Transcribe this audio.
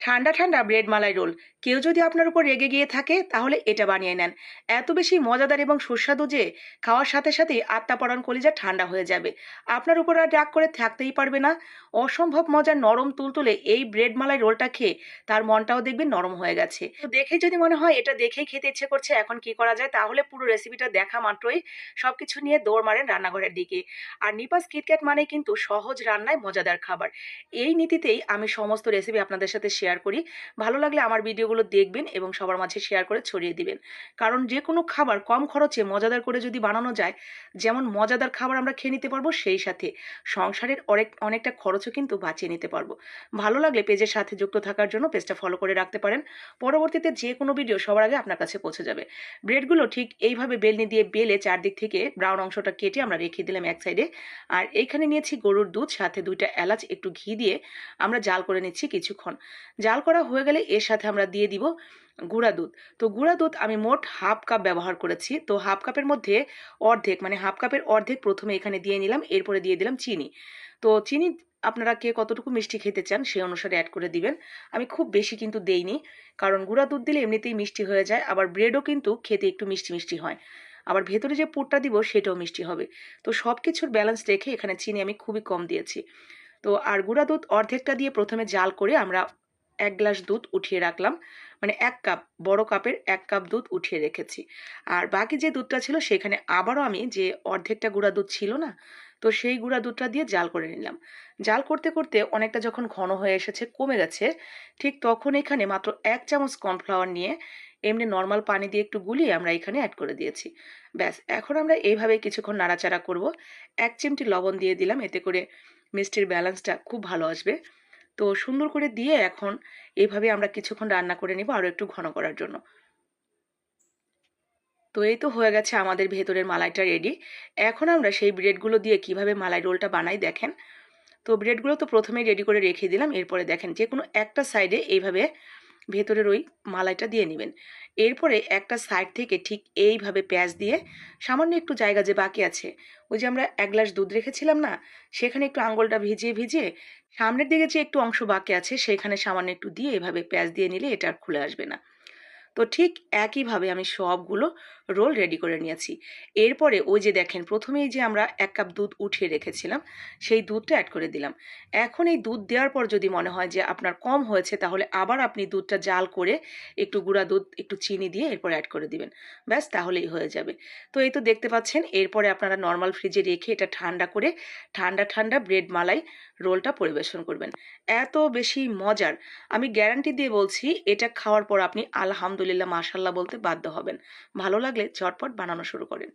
ঠান্ডা ঠান্ডা ব্রেড মালাই রোল কেউ যদি আপনার উপর রেগে গিয়ে থাকে তাহলে এটা বানিয়ে নেন। এত বেশি মজাদার এবং সুস্বাদু যে খাওয়ার সাথে সাথেই আত্মা পরাণ কলিজা ঠান্ডা হয়ে যাবে। আপনার উপর আর রাগ করে থাকতেই পারবে না। অসম্ভব মজার নরম তুলতুলে এই ব্রেড মালাই রোলটা খেয়ে তার মনটাও দেখবেন নরম হয়ে গেছে। তো দেখে যদি মনে হয় এটা দেখেই খেতে ইচ্ছে করছে, এখন কি করা যায়, তাহলে পুরো রেসিপিটা দেখা মাত্রই সবকিছু নিয়ে দৌড় মারেন রান্নাঘরের দিকে। আর নিপাস কিটক্যাট মানে কিন্তু সহজ রান্নায় মজাদার খাবার। এই নীতিতেই আমি সমস্ত রেসিপি আপনাদের সাথে শেয়ার করি। ভালো লাগলে আমার ভিডিওগুলো দেখবেন এবং সবার মাঝে শেয়ার করে ছড়িয়ে দিবেন। কারণ যে কোনো খাবার কম খরচে মজাদার করে যদি বানানো যায়, যেমন মজাদার খাবার আমরা খেয়ে নিতে পারবো, সেই সাথে সংসারের অনেকটা খরচও কিন্তু বাঁচিয়ে নিতে পারবো। ভালো লাগলে পেজের সাথে যুক্ত থাকার জন্য পেজটা ফলো করে রাখতে পারেন। পরবর্তীতে যে কোনো ভিডিও সবার আগে আপনার কাছে পৌঁছে যাবে। ব্রেডগুলো ঠিক এইভাবে বেলনি দিয়ে বেলে চারদিক থেকে ব্রাউন অংশটা কেটে আমরা রেখে দিলাম এক সাইডে। আর এইখানে নিয়েছি গরুর দুধ, সাথে 2টা এলাচ, একটু ঘি দিয়ে আমরা জাল করে নিচ্ছি কিছুক্ষণ। জাল করা হয়ে গেলে এর সাথে আমরা দিয়ে দিব গুঁড়া দুধ। তো গুঁড়া দুধ আমি মোট হাফ কাপ ব্যবহার করেছি। তো হাফ কাপের মধ্যে অর্ধেক, মানে হাফ কাপের অর্ধেক প্রথমে এখানে দিয়ে নিলাম, এরপরে দিয়ে দিলাম চিনি। তো চিনি আপনারা কে কতটুকু মিষ্টি খেতে চান সেই অনুসারে অ্যাড করে দিবেন। আমি খুব বেশি কিন্তু দেইনি, কারণ গুঁড়া দুধ দিলে এমনিতেই মিষ্টি হয়ে যায়, আবার ব্রেডও কিন্তু খেতে একটু মিষ্টি মিষ্টি হয়। আবার ভেতরে যে পুরটা দিব সেটাও মিষ্টি হবে। তো সব কিছুর ব্যালেন্স রেখে এখানে চিনি আমি খুবই কম দিয়েছি। তো আর গুঁড়া দুধ অর্ধেকটা দিয়ে প্রথমে জাল করে আমরা 1 গ্লাস দুধ উঠিয়ে রাখলাম। মানে 1 কাপ, বড় কাপের 1 কাপ দুধ উঠিয়ে রেখেছি। আর বাকি যে দুধটা ছিল সেখানে আবারও আমি যে অর্ধেকটা গুঁড়া দুধ ছিল না, তো সেই গুঁড়া দুধটা দিয়ে জাল করে নিলাম। জাল করতে করতে অনেকটা যখন ঘন হয়ে এসেছে, কমে গেছে, ঠিক তখন এখানে মাত্র 1 চামচ কর্নফ্লাওয়ার নিয়ে এমনি নর্মাল পানি দিয়ে একটু গুলিয়ে আমরা এখানে অ্যাড করে দিয়েছি। ব্যাস, এখন আমরা এইভাবে কিছুক্ষণ নাড়াচাড়া করব। 1 চিমটি লবণ দিয়ে দিলাম, এতে করে মিষ্টির ব্যালেন্সটা খুব ভালো আসবে। তো সুন্দর করে দিয়ে এখন এইভাবে আমরা কিছুক্ষণ রান্না করে নিব আরও একটু ঘন করার জন্য। তো এই তো হয়ে গেছে আমাদের ভেতরের মালাইটা রেডি। এখন আমরা সেই ব্রেডগুলো দিয়ে কিভাবে মালাই রোলটা বানাই দেখেন। তো ব্রেডগুলো তো প্রথমেই রেডি করে রেখে দিলাম। এরপরে দেখেন যে কোনো একটা সাইডে এইভাবে ভেতরের ওই মালাইটা দিয়ে নেবেন। এরপরে একটা সাইড থেকে ঠিক এইভাবে পেঁয়াজ দিয়ে সামান্য একটু জায়গা যে বাকি আছে, ওই যে আমরা 1 গ্লাস দুধ রেখেছিলাম না, সেখানে একটু আঙুলটা ভিজিয়ে ভিজিয়ে সামনের দিকে যে একটু অংশ বাকি আছে সেখানে সামান্য একটু দিয়ে এভাবে পেঁয়াজ দিয়ে নিলে এটা আর খুলে আসবে না। তো ঠিক একইভাবে আমি সবগুলো রোল রেডি করে নিয়েছি। এরপরে ওই যে দেখেন প্রথমেই যে আমরা 1 কাপ দুধ উঠিয়ে রেখেছিলাম, সেই দুধটা অ্যাড করে দিলাম। এখন এই দুধ দেওয়ার পর যদি মনে হয় যে আপনার কম হয়েছে, তাহলে আবার আপনি দুধটা জাল করে একটু গুঁড়া দুধ, একটু চিনি দিয়ে এরপর অ্যাড করে দিবেন। ব্যাস, তাহলেই হয়ে যাবে। তো এই তো দেখতে পাচ্ছেন, এরপরে আপনারা নর্মাল ফ্রিজে রেখে এটা ঠান্ডা করে ঠান্ডা ঠান্ডা ব্রেড মালাই রোলটা পরিবেশন করবেন। এত বেশি মজার, আমি গ্যারান্টি দিয়ে বলছি, এটা খাওয়ার পর আপনি আলহামদুলিল্লাহ মাশাল্লাহ বলতে বাধ্য হবেন। ভালো লাগলে ঝটপট বানানো শুরু করেন।